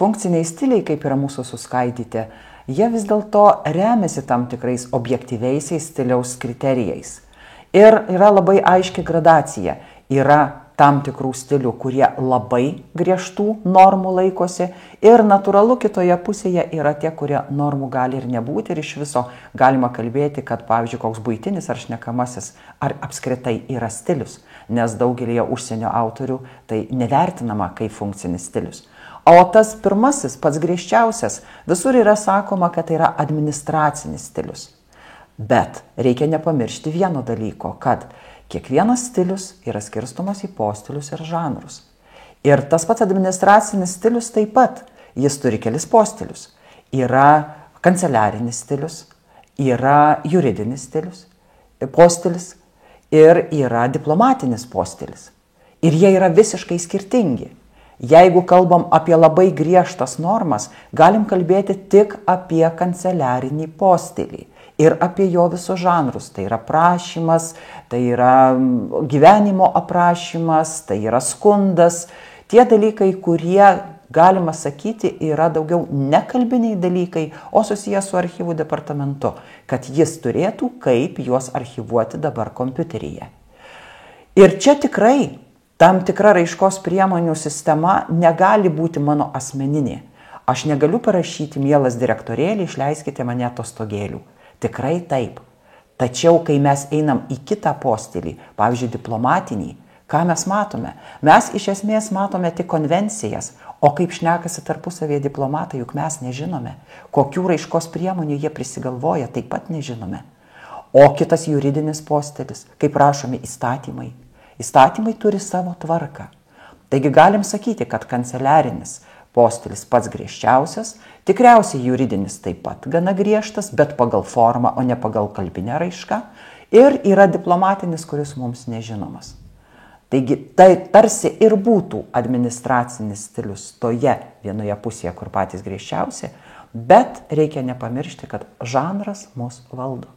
funkciniai stiliai, kaip yra mūsų suskaidyti, jie vis dėlto remiasi tam tikrais objektyviaisiais stiliaus kriterijais. Ir yra labai aiški gradacija. Yra tam tikrų stilių, kurie labai griežtų normų laikosi ir natūralu kitoje pusėje yra tie, kurie normų gali ir nebūti ir iš viso galima kalbėti, kad pavyzdžiui koks buitinis ar šnekamasis ar apskritai yra stilius, nes daugelėje užsienio autorių tai nevertinama kaip funkcinis stilius. O tas pirmasis, pats griežčiausias, visur yra sakoma, kad tai yra administracinis stilius. Bet reikia nepamiršti vieno dalyko, kad kiekvienas stilius yra skirstomas į postilius ir žanrus. Ir tas pats administracinis stilius taip pat, jis turi kelis postilius. Yra kanceliarinis stilius, yra juridinis stilius, postilis ir yra diplomatinis postilis. Ir jie yra visiškai skirtingi. Jeigu kalbam apie labai griežtas normas, galim kalbėti tik apie kanceliarinį postilį. Ir apie jo visus žanrus. Tai yra prašymas, tai yra gyvenimo aprašymas, tai yra skundas. Tie dalykai, kurie, galima sakyti, yra daugiau nekalbiniai dalykai, o susiję su archyvų departamentu, kad jis turėtų kaip juos archyvuoti dabar kompiuteryje. Ir čia tikrai tam tikra raiškos priemonių sistema negali būti mano asmeninė. Aš negaliu parašyti, mielas direktorėlį, išleiskite mane atostogėlių. Tikrai taip. Tačiau, kai mes einam į kitą postilį, pavyzdžiui, diplomatinį, ką mes matome? Mes iš esmės matome tik konvencijas, o kaip šnekasi tarpusavėje diplomatai, juk mes nežinome. Kokių raiškos priemonių jie prisigalvoja, taip pat nežinome. O kitas juridinis postilis, kaip rašomi įstatymai. Įstatymai turi savo tvarką. Taigi galim sakyti, kad kanceliarinis postilis pats griežčiausias, tikriausiai juridinis taip pat gana griežtas, bet pagal formą, o ne pagal kalbinę raišką. Ir yra diplomatinis, kuris mums nežinomas. Taigi tai tarsi ir būtų administracinis stilius toje vienoje pusėje, kur patys griežčiausi, bet reikia nepamiršti, kad žanras mus valdo.